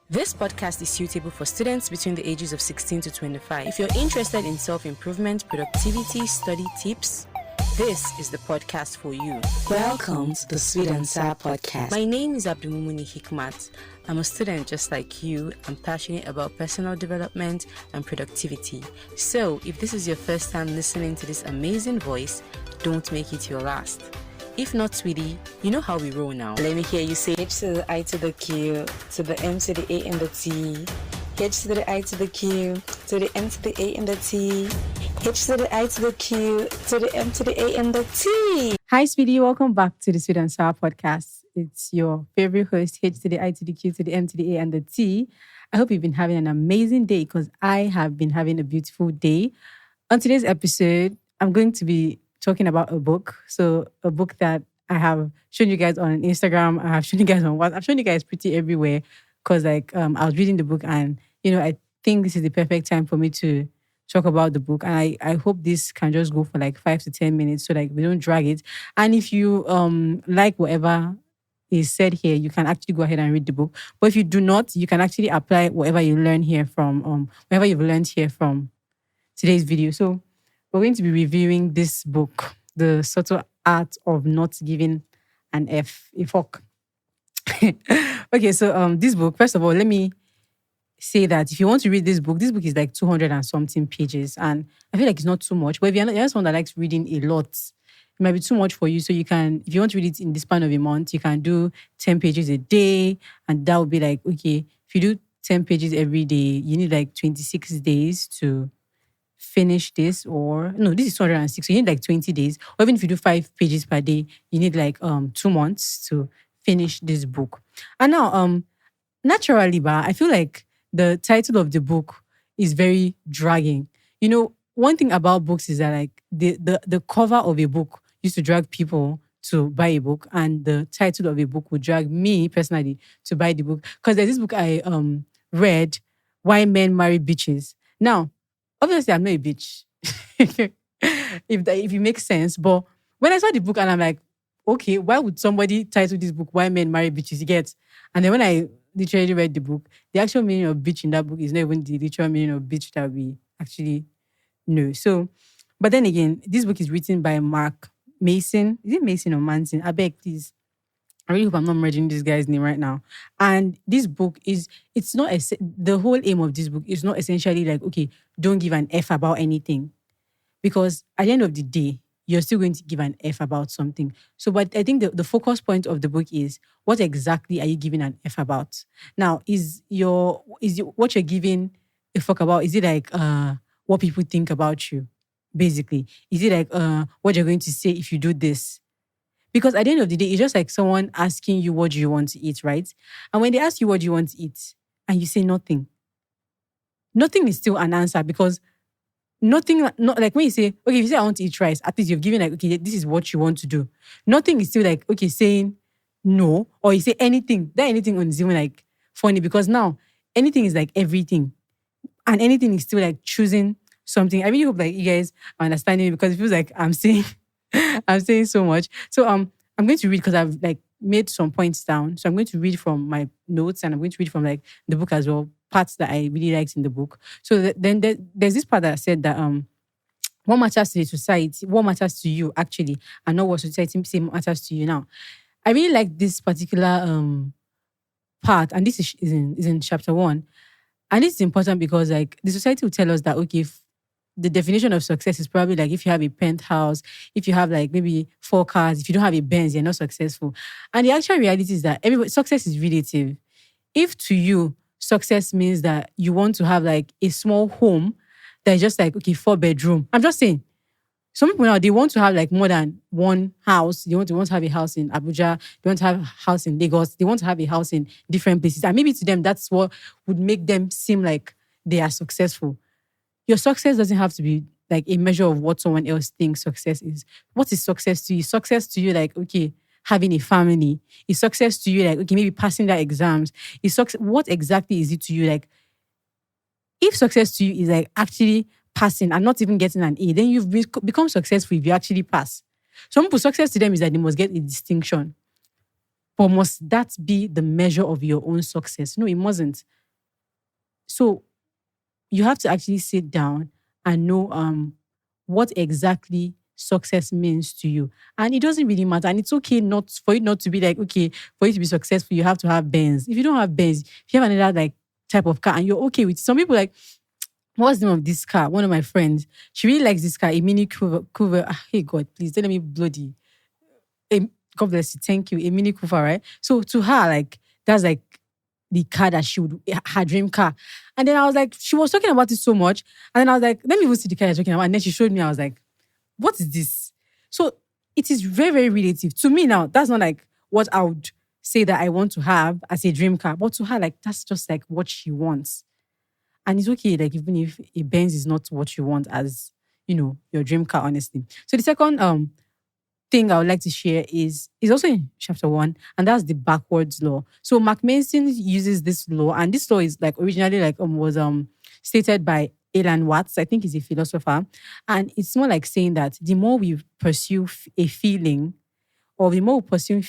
This podcast is suitable for students between the ages of 16 to 25. If you're interested in self-improvement, productivity, study tips, this is the podcast for you. Welcome to the Sweet and Sour Podcast. My name is Abdulmumuni Hikmat. I'm a student just like you. I'm passionate about personal development and productivity. So, if this is your first time listening to this amazing voice, don't make it your last. If not, sweetie, you know how we roll now. Let me hear you say H to the I to the Q, to the M to the A and the T. H to the I to the Q, to the M to the A and the T. H to the I to the Q, to the M to the A and the T. Hi, sweetie. Welcome back to the Sweet and Sour Podcast. It's your favorite host, H to the I to the Q, to the M to the A and the T. I hope you've been having an amazing day because I have been having a beautiful day. On today's episode, I'm going to be talking about a book. So a book that I have shown you guys on Instagram. I have shown you guys on WhatsApp. I've shown you guys pretty everywhere because I was reading the book and, I think this is the perfect time for me to talk about the book. And I hope this can just go for 5 to 10 minutes so we don't drag it. And if you like whatever is said here, you can actually go ahead and read the book. But if you do not, you can actually apply whatever you learn here from, whatever you've learned here from today's video. So we're going to be reviewing this book, The Subtle Art of Not Giving an F, a Fock. Okay, so this book, first of all, let me say that if you want to read this book is 200 and something pages. And I feel like it's not too much. But if you're someone that likes reading a lot, it might be too much for you. So you can, if you want to read it in the span of a month, you can do 10 pages a day. And that would be okay, if you do 10 pages every day, you need 26 days to finish this. Or no, this is 206, so you need 20 days. Or even if you do 5 pages per day, you need 2 months to finish this book. And now naturally, I feel like the title of the book is very dragging. One thing about books is that the cover of a book used to drag people to buy a book, and the title of a book would drag me personally to buy the book. Because there's this book I read, Why Men Marry Bitches. Now, obviously, I'm not a bitch, if it makes sense. But when I saw the book and I'm like, okay, why would somebody title this book Why Men Marry Bitches? You get? And then when I literally read the book, the actual meaning of bitch in that book is not even the literal meaning of bitch that we actually know. So, but then again, this book is written by Mark Manson. Is it Mason or Manson? I beg, please. I really hope I'm not merging this guy's name right now. And this book the whole aim of this book is not essentially okay, don't give an F about anything. Because at the end of the day, you're still going to give an F about something. So, but I think the focus point of the book is what exactly are you giving an F about? Now, what you're giving a fuck about? Is it what people think about you, basically? Is it what you're going to say if you do this? Because at the end of the day, it's just someone asking you what do you want to eat, right? And when they ask you what do you want to eat, and you say nothing is still an answer because nothing, not when you say, okay, if you say I want to eat rice, at least you've given okay, this is what you want to do. Nothing is still okay, saying no, or you say anything. That anything is even funny because now anything is everything. And anything is still choosing something. I really hope you guys are understanding me because it feels like I'm saying so much. So I'm going to read because I've made some points down. So I'm going to read from my notes and I'm going to read from the book as well, parts that I really liked in the book. So then there's this part that said that what matters to the society, what matters to you actually, and not what society say matters to you now. I really like this particular part, and this is in chapter 1. And this is important because the society will tell us that okay, if the definition of success is probably if you have a penthouse, if you have maybe 4 cars, if you don't have a Benz, you're not successful. And the actual reality is that success is relative. If to you, success means that you want to have a small home that is just okay, 4-bedroom. I'm just saying, some people now, they want to have more than one house. They want to have a house in Abuja. They want to have a house in Lagos. They want to have a house in different places. And maybe to them, that's what would make them seem like they are successful. Your success doesn't have to be a measure of what someone else thinks success is. What is success to you? Success to you, okay, having a family. Is success to you, okay, maybe passing that exams? What exactly is it to you? If success to you is actually passing and not even getting an A, then you've become successful if you actually pass. Some people, success to them is that they must get a distinction. But must that be the measure of your own success? No, it mustn't. So you have to actually sit down and know what exactly success means to you. And it doesn't really matter. And it's okay not for it not to be like, okay, for you to be successful, you have to have Benz. If you don't have Benz, if you have another like type of car and you're okay with it. Some people like, what's the name of this car? One of my friends, she really likes this car, a Mini Cooper. Hey God, please don't let me bloody. God bless you. Thank you. A Mini Cooper, right? So to her, like, that's like the car that she would, her dream car. And then I was like, she was talking about it so much. And then I was like, let me even see the car you're talking about. And then she showed me, I was like, what is this? So it is very, very relative. To me now, that's not like what I would say that I want to have as a dream car. But to her, like, that's just like what she wants. And it's okay, like, even if a Benz is not what you want as, your dream car, honestly. So the second thing I would like to share is also in chapter 1, and that's the backwards law. So Mark Manson uses this law, and this law is like originally like was stated by Alan Watts. I think he's a philosopher, and it's more like saying that the more we pursue a feeling, or the more we pursue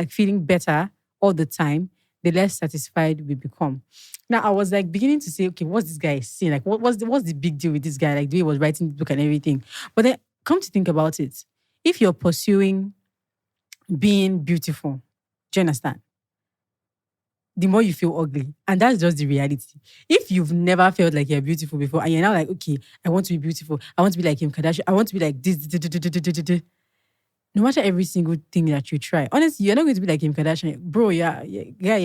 feeling better all the time, the less satisfied we become. Now I was like beginning to say, okay, what's this guy saying? Like, what's the big deal with this guy? Like the way he was writing the book and everything. But then come to think about it, if you're pursuing being beautiful, do you understand? The more you feel ugly. And that's just the reality. If you've never felt like you're beautiful before and you're now like, okay, I want to be beautiful. I want to be like Kim Kardashian. I want to be like this. No matter every single thing that you try, honestly, you're not going to be like Kim Kardashian. Bro, you're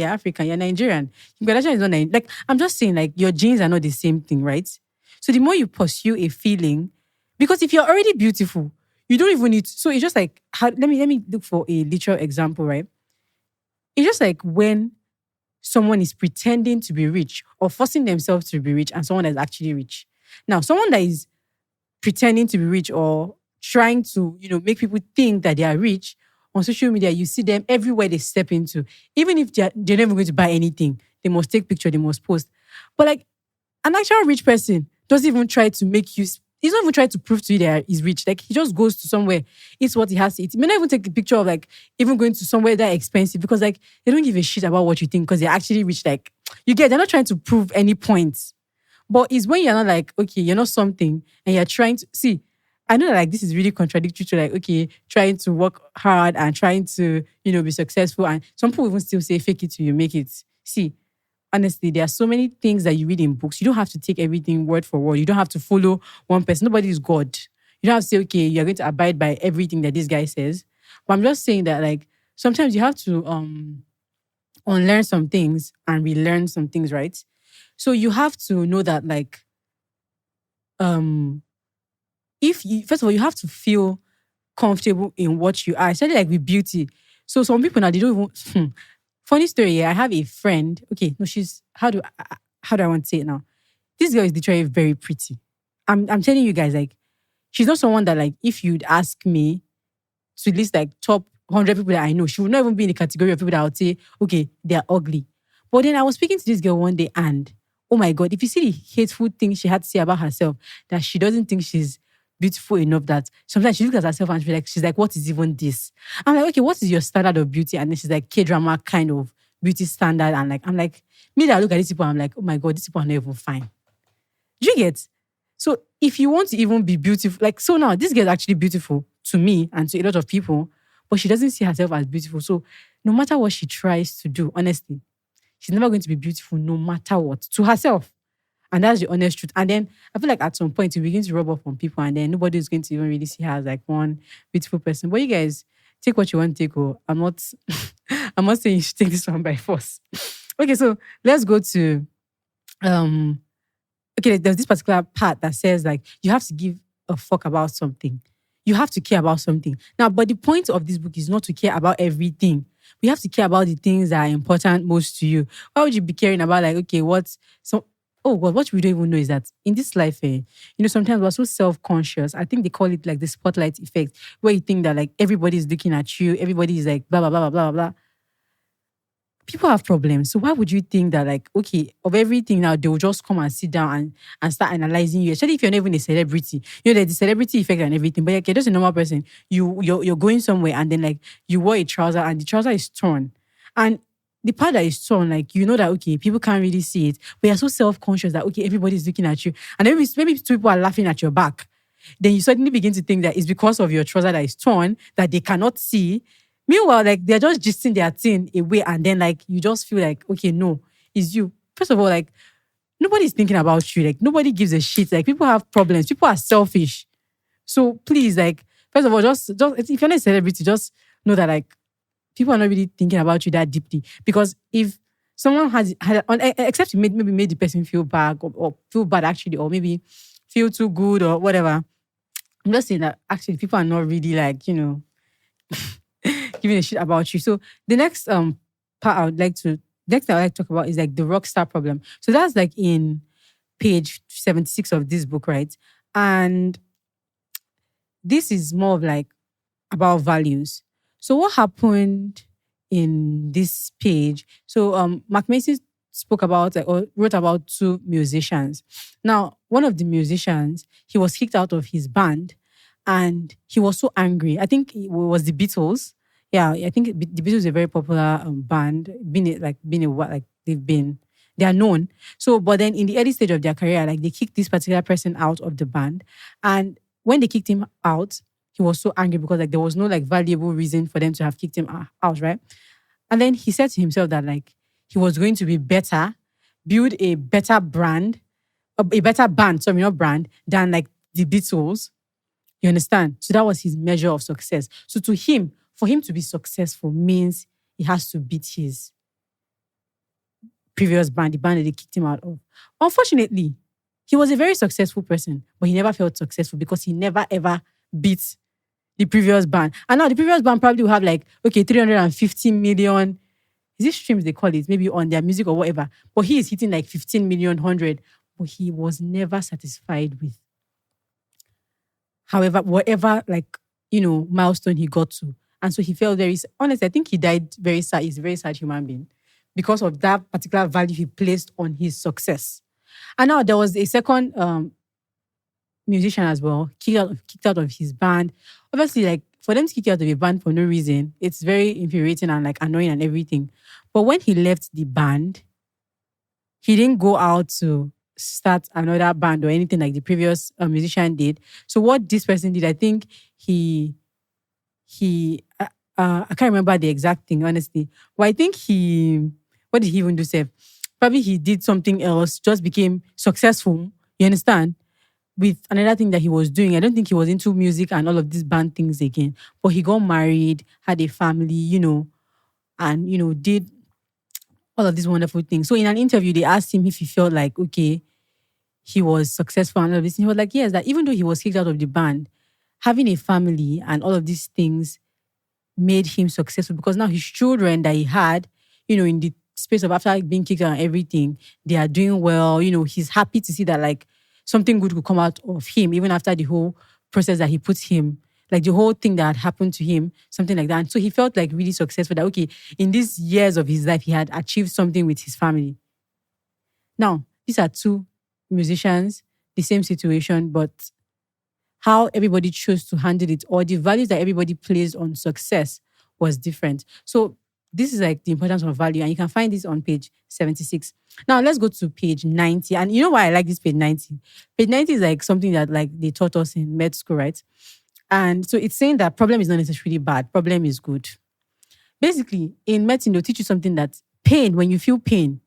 African, you're Nigerian. Kim Kardashian is not Nigerian. Like, I'm just saying, like, your genes are not the same thing, right? So the more you pursue a feeling, because if you're already beautiful, you don't even need to, so it's just like, let me look for a literal example, right? It's just like when someone is pretending to be rich or forcing themselves to be rich and someone that's actually rich. Now, someone that is pretending to be rich or trying to, make people think that they are rich on social media, you see them everywhere they step into. Even if they're never going to buy anything, they must take picture, they must post. But like an actual rich person doesn't even try to make you, he's not even trying to prove to you that he's rich. Like he just goes to somewhere, eats what he has to eat. He may not even take a picture of like even going to somewhere that expensive because like they don't give a shit about what you think because they're actually rich. Like they're not trying to prove any points. But it's when you're not like, okay, you're not something and you're trying to see. I know that like this is really contradictory to like, okay, trying to work hard and trying to, be successful. And some people even still say fake it till you make it. See, honestly, there are so many things that you read in books. You don't have to take everything word for word. You don't have to follow one person. Nobody is God. You don't have to say, okay, you're going to abide by everything that this guy says. But I'm just saying that like sometimes you have to unlearn some things and relearn some things, right? So you have to know that like if you, first of all, you have to feel comfortable in what you are, especially like with beauty. So some people now, they don't even, funny story, yeah, I have a friend, okay, no, how do I want to say it now? This girl is literally very pretty. I'm telling you guys, like, she's not someone that like, if you'd ask me to list like top 100 people that I know, she would not even be in the category of people that I would say, okay, they're ugly. But then I was speaking to this girl one day and, oh my God, if you see the hateful thing she had to say about herself, that she doesn't think she's beautiful enough, that sometimes she looks at herself and she's like, what is even this? I'm like, okay, what is your standard of beauty? And then she's like, K-drama kind of beauty standard. And like, I'm like, me that I look at these people, I'm like, oh my God, these people are not even fine. Do you get? So if you want to even be beautiful, like, so now this girl is actually beautiful to me and to a lot of people, but she doesn't see herself as beautiful. So no matter what she tries to do, honestly, she's never going to be beautiful no matter what to herself. And that's the honest truth. And then I feel like at some point you begin to rub off on people and then nobody is going to even really see her as like one beautiful person. But you guys, take what you want to take. Oh, I'm not saying you should take this one by force. Okay, so let's go to okay, there's this particular part that says like you have to give a fuck about something. You have to care about something. Now, but the point of this book is not to care about everything. We have to care about the things that are important most to you. Why would you be caring about like, okay, oh God, what we don't even know is that in this life, sometimes we're so self-conscious. I think they call it like the spotlight effect, where you think that like everybody is looking at you, everybody is like blah, blah, blah, blah, blah, blah. people have problems. So why would you think that, like, okay, of everything now, they will just come and sit down and start analyzing you, especially if you're not even a celebrity. You know, there's the celebrity effect and everything, but like, you're just a normal person. You're going somewhere and then like you wore a trouser and the trouser is torn. And the part that is torn, like, you know that, okay, people can't really see it, but you're so self-conscious that, okay, everybody's looking at you. And maybe two people are laughing at your back. Then you suddenly begin to think that it's because of your trouser that is torn that they cannot see. Meanwhile, like, they're just gisting their thing away, and then like you just feel like, okay, no, it's you. First of all, like, nobody's thinking about you. Like, nobody gives a shit. Like, people have problems. People are selfish. So please, like, first of all, just if you're not a celebrity, just know that, like, people are not really thinking about you that deeply. Because if someone except you maybe made the person feel bad or feel bad actually, or maybe feel too good or whatever. I'm just saying that actually people are not really, like, giving a shit about you. So the next part next thing I would like to talk about is like the rock star problem. So that's like in page 76 of this book, right? And this is more of like about values. So what happened in this page? So Mark Manson spoke about, like, or wrote about two musicians. Now, one of the musicians, he was kicked out of his band and he was so angry. I think it was the Beatles. Yeah, I think the Beatles is a very popular band. They are known. So, but then in the early stage of their career, like, they kicked this particular person out of the band. And when they kicked him out, he was so angry because, like, there was no, like, valuable reason for them to have kicked him out, right? And then he said to himself that, like, he was going to be better, build a better band, not brand, than like the Beatles. You understand? So that was his measure of success. So to him, for him to be successful means he has to beat his previous band, the band that they kicked him out of. Unfortunately, he was a very successful person, but he never felt successful because he never ever beat the previous band. And now the previous band probably will have, like, okay, 350 million, is it streams they call it, maybe on their music or whatever. But he is hitting like 15 million, 100. But he was never satisfied with, however, whatever, like, milestone he got to. And so he felt honestly, I think he died very sad. He's a very sad human being because of that particular value he placed on his success. And now there was a second musician as well, kicked out of his band. Obviously, like, for them to kick you out of a band for no reason, it's very infuriating and, like, annoying and everything. But when he left the band, he didn't go out to start another band or anything like the previous musician did. So what this person did, I think I can't remember the exact thing, honestly. But I think what did he even do, Seth? Probably he did something else, just became successful, you understand? With another thing that he was doing. I don't think he was into music and all of these band things again. But he got married, had a family, and, did all of these wonderful things. So in an interview, they asked him if he felt like, okay, he was successful and all of this. And he was like, yes, that even though he was kicked out of the band, having a family and all of these things made him successful because now his children that he had, in the space of after being kicked out and everything, they are doing well. He's happy to see that, like, something good could come out of him, even after the whole process that he put him, like the whole thing that had happened to him, something like that. And so he felt like really successful that, okay, in these years of his life, he had achieved something with his family. Now, these are two musicians, the same situation, but how everybody chose to handle it or the values that everybody placed on success was different. So this is like the importance of value, and you can find this on page 76. Now let's go to page 90. And you know why I like this page 90? Page 90 is like something that, like, they taught us in med school, right? And so it's saying that problem is not necessarily bad. Problem is good. Basically, in medicine, they'll teach you something that when you feel pain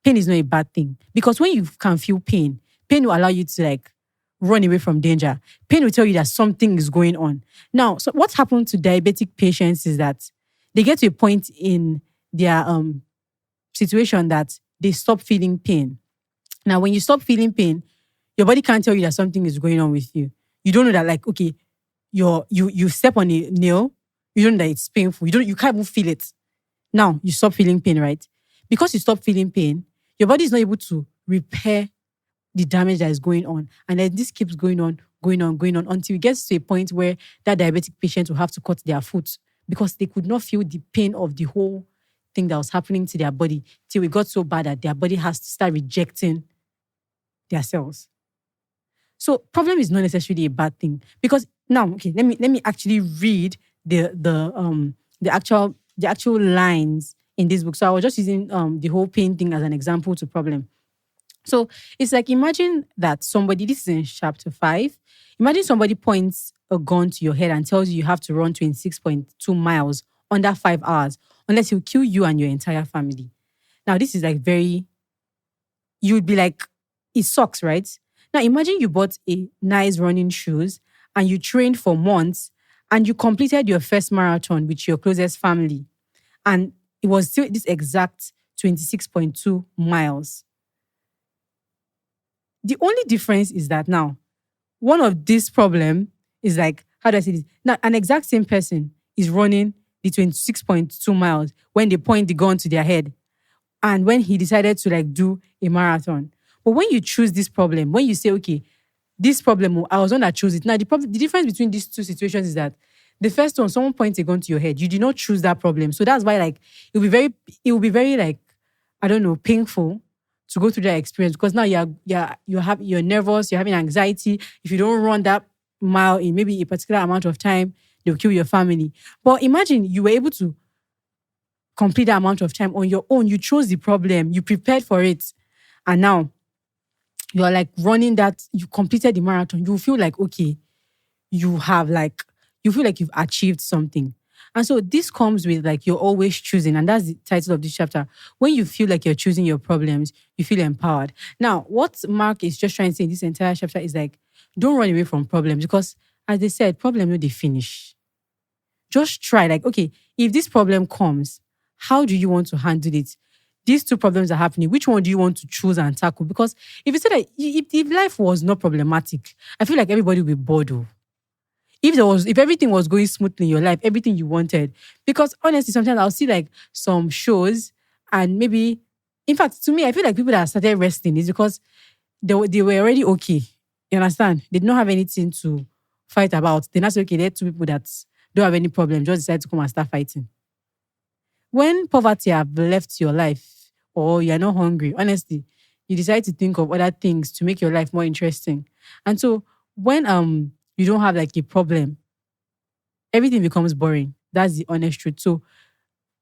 is not a bad thing. Because when you can feel pain will allow you to, like, run away from danger. Pain will tell you that something is going on. Now, so what happened to diabetic patients is that they get to a point in their situation that they stop feeling pain. Now, when you stop feeling pain, your body can't tell you that something is going on with you. You don't know that, like, okay, you step on a nail, you don't know that it's painful. You can't even feel it. Now, you stop feeling pain, right? Because you stop feeling pain, your body is not able to repair the damage that is going on. And then this keeps going on until it gets to a point where that diabetic patient will have to cut their foot because they could not feel the pain of the whole thing that was happening to their body till it got so bad that their body has to start rejecting their cells. So problem is not necessarily a bad thing because now, okay, let me actually read the actual lines in this book. So I was just using the whole pain thing as an example to problem. So it's like imagine that somebody, this is in chapter 5. Imagine somebody points a gun to your head and tells you have to run 26.2 miles under 5 hours, unless he'll kill you and your entire family. Now, this is like you would be like, it sucks, right? Now, imagine you bought a nice running shoes and you trained for months and you completed your first marathon with your closest family. And it was still this exact 26.2 miles. The only difference is that now, one of this problem is like, how do I say this? Now, an exact same person is running the 26.2 miles when they point the gun to their head and when he decided to like do a marathon. But when you choose this problem, when you say, okay, this problem, I was the one that chose it. Now, the difference between these two situations is that the first one, someone points a gun to your head. You did not choose that problem. So that's why like, it will be very like, I don't know, painful to go through that experience because now you're nervous, you're having anxiety. If you don't run that mile in maybe a particular amount of time, they'll kill your family. But imagine you were able to complete that amount of time on your own. You chose the problem, you prepared for it, and now you're like running that, you completed the marathon. You feel like, okay, you feel like you've achieved something. And so this comes with like you're always choosing. And that's the title of this chapter. When you feel like you're choosing your problems, you feel empowered. Now, what Mark is just trying to say in this entire chapter is like, don't run away from problems because as they said, problem no they finish. Just try like, okay, if this problem comes, how do you want to handle it? These two problems are happening. Which one do you want to choose and tackle? Because if you say that if life was not problematic, I feel like everybody would be bored. If everything was going smoothly in your life, everything you wanted. Because honestly, sometimes I'll see like some shows and maybe, in fact, to me, I feel like people that started resting is because they were already okay. You understand? They did not have anything to fight about. They're not say, okay, there are two people that don't have any problem, just decide to come and start fighting. When poverty have left your life or you're not hungry, honestly, you decide to think of other things to make your life more interesting. And so when you don't have like a problem, everything becomes boring. That's the honest truth. So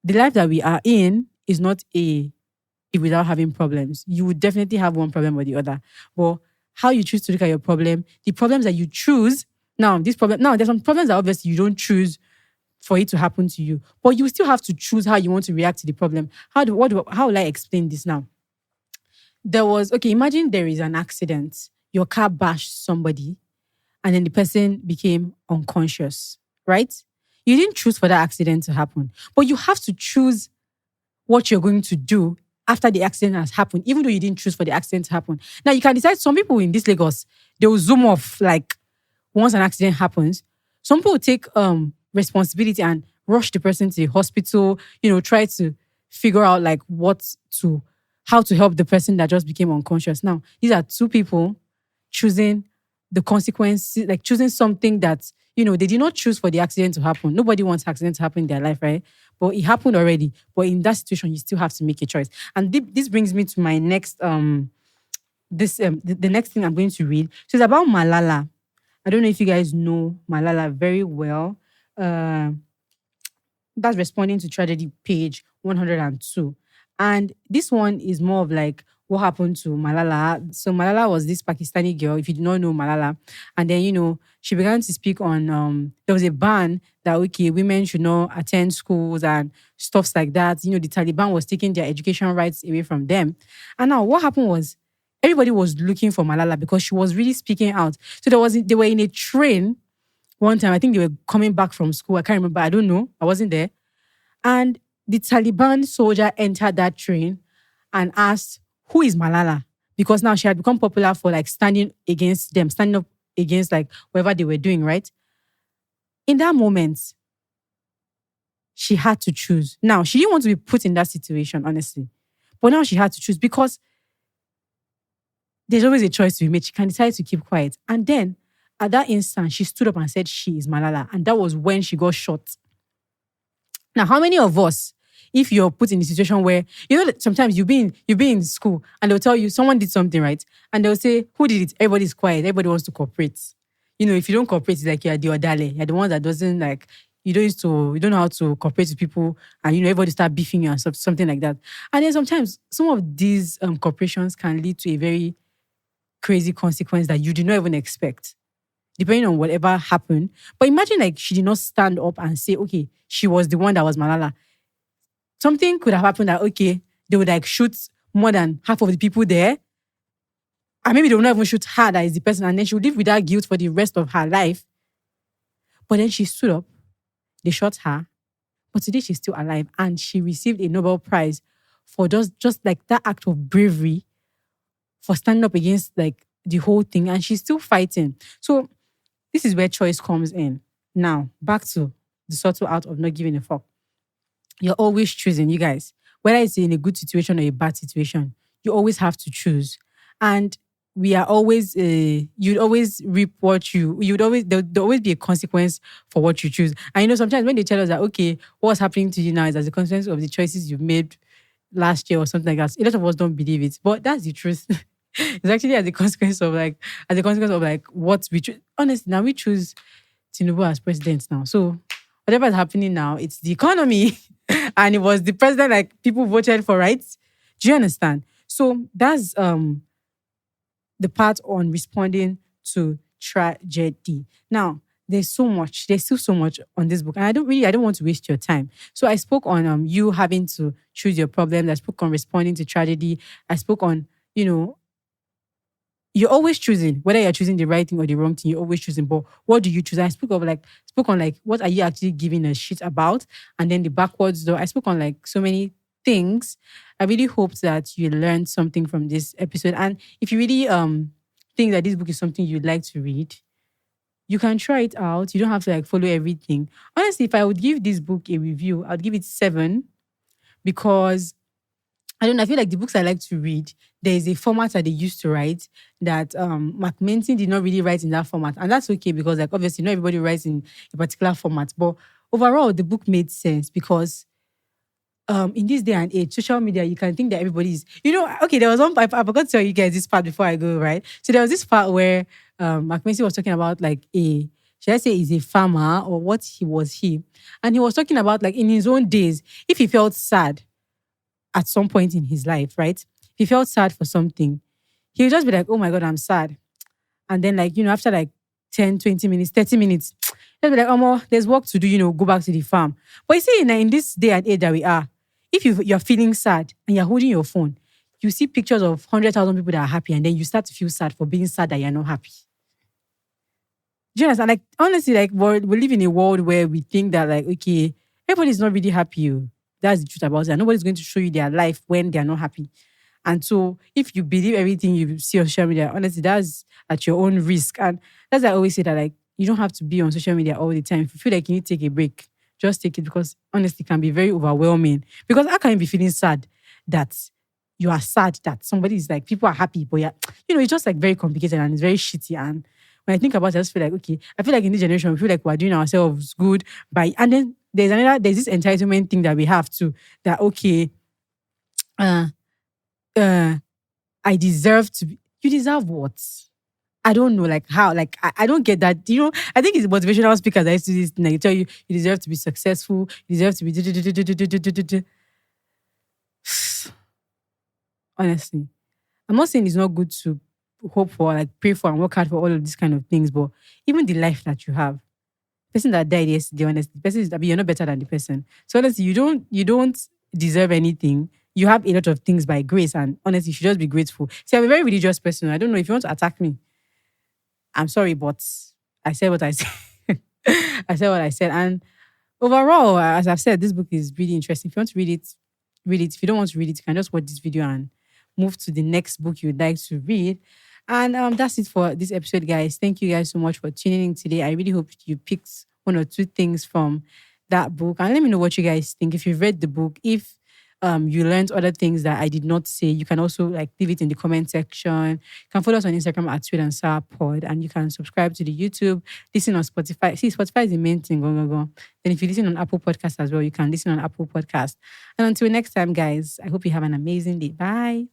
the life that we are in is not without having problems. You would definitely have one problem or the other. But how you choose to look at your problem, the problems that you choose, there's some problems that obviously you don't choose for it to happen to you. But you still have to choose how you want to react to the problem. How will I explain this now? Imagine there is an accident. Your car bashed somebody and then the person became unconscious, right? You didn't choose for that accident to happen, but you have to choose what you're going to do after the accident has happened, even though you didn't choose for the accident to happen. Now, you can decide, some people in this Lagos, they will zoom off, like, once an accident happens. Some people will take responsibility and rush the person to the hospital, try to figure out, like, how to help the person that just became unconscious. Now, these are two people choosing the consequences, like choosing something that, they did not choose for the accident to happen. Nobody wants accident to happen in their life, right? But it happened already. But in that situation, you still have to make a choice. And this brings me to my next, the next thing I'm going to read. So it's about Malala. I don't know if you guys know Malala very well. That's responding to tragedy, page 102. And this one is more of like what happened to Malala. So Malala was this Pakistani girl, if you do not know Malala. And then, she began to speak on, there was a ban that, okay, women should not attend schools and stuffs like that. The Taliban was taking their education rights away from them. And now what happened was, everybody was looking for Malala because she was really speaking out. So they were in a train one time. I think they were coming back from school. I can't remember. I don't know. I wasn't there. And the Taliban soldier entered that train and asked, who is Malala? Because now she had become popular for like standing up against like whatever they were doing, right? In that moment, she had to choose. Now, she didn't want to be put in that situation, honestly. But now she had to choose because there's always a choice to be made. She can decide to keep quiet. And then, at that instant, she stood up and said she is Malala. And that was when she got shot. Now, how many of us, if you're put in a situation where that sometimes you be in school and they'll tell you someone did something right, and they'll say who did it. Everybody's quiet. Everybody wants to cooperate. If you don't cooperate, it's like you're the odale. You're the one that doesn't like. You don't know how to cooperate with people, and everybody start beefing you and something like that. And then sometimes some of these corporations can lead to a very crazy consequence that you did not even expect, depending on whatever happened. But imagine like she did not stand up and say, okay, she was the one that was Malala. Something could have happened that, okay, they would like shoot more than half of the people there. And maybe they will not even shoot her that is the person. And then she would live with that guilt for the rest of her life. But then she stood up. They shot her. But today she's still alive. And she received a Nobel Prize for just like that act of bravery, for standing up against like the whole thing. And she's still fighting. So this is where choice comes in. Now, back to the subtle art of not giving a fuck. You're always choosing, you guys. Whether it's in a good situation or a bad situation, you always have to choose. And we are always, you'd always reap there'll always be a consequence for what you choose. And sometimes when they tell us that, okay, what's happening to you now is as a consequence of the choices you've made last year or something like that, a lot of us don't believe it. But that's the truth. It's actually as a consequence of what we choose. Honestly, now we choose Tinubu as president now. So whatever is happening now, it's the economy. And it was the president like people voted for, right? Do you understand? So that's the part on responding to tragedy. Now, there's still so much on this book. And I don't want to waste your time. So I spoke on you having to choose your problems. I spoke on responding to tragedy. I spoke on, you're always choosing, whether you're choosing the right thing or the wrong thing, you're always choosing. But what do you choose? I spoke on what are you actually giving a shit about? And then the backwards though. I spoke on like so many things. I really hope that you learned something from this episode. And if you really think that this book is something you'd like to read, you can try it out. You don't have to like follow everything. Honestly, if I would give this book a review, I'd give it 7 because I don't know. I feel like the books I like to read, there is a format that they used to write that Mark Manson did not really write in that format. And that's okay because like obviously not everybody writes in a particular format. But overall, the book made sense because in this day and age, social media, you can think that everybody is, okay, there was one, I forgot to tell you guys this part before I go, right? So there was this part where Mark Manson was talking about like should I say he's a farmer or what he? And he was talking about like in his own days, if he felt sad, at some point in his life, right? If he felt sad for something, he would just be like, oh my God, I'm sad. And then like, after like 10, 20 minutes, 30 minutes, he'll be like, oh, there's work to do, go back to the farm. But you see, in this day and age that we are, if you're feeling sad and you're holding your phone, you see pictures of 100,000 people that are happy and then you start to feel sad for being sad that you're not happy. Do you understand? Like, honestly, like, we live in a world where we think that like, okay, everybody's not really happy. That's the truth about it. And nobody's going to show you their life when they're not happy. And so if you believe everything you see on social media, honestly, that's at your own risk. And that's why I always say that like you don't have to be on social media all the time. If you feel like you need to take a break, just take it because honestly it can be very overwhelming. Because how can you be feeling sad that you are sad that somebody is like, people are happy, but it's just like very complicated and it's very shitty. And when I think about it, I just feel like, okay, I feel like in this generation, we feel like we're doing ourselves good and then there's this entitlement thing that we have to, that, okay, I deserve to be, you deserve what? I don't know, like how, like, I don't get that. I think it's motivational speakers that used to do this thing, like, tell you, you deserve to be successful, you deserve to be, honestly, I'm not saying it's not good to hope for, like, pray for and work hard for all of these kind of things, but even the life that you have, person that died yesterday, honestly, the person you're not better than the person. So honestly, you don't deserve anything. You have a lot of things by grace, and honestly, you should just be grateful. See, I'm a very religious person. I don't know if you want to attack me. I'm sorry, but I said what I said. I said what I said. And overall, as I've said, this book is really interesting. If you want to read it, read it. If you don't want to read it, you can just watch this video and move to the next book you'd like to read. And that's it for this episode, guys. Thank you guys so much for tuning in today. I really hope you picked 1 or 2 things from that book. And let me know what you guys think. If you've read the book, if you learned other things that I did not say, you can also like leave it in the comment section. You can follow us on Instagram at Sweet and Sour Pod, and you can subscribe to the YouTube, listen on Spotify. See, Spotify is the main thing. Go. Then if you listen on Apple Podcasts as well, you can listen on Apple Podcasts. And until next time, guys, I hope you have an amazing day. Bye.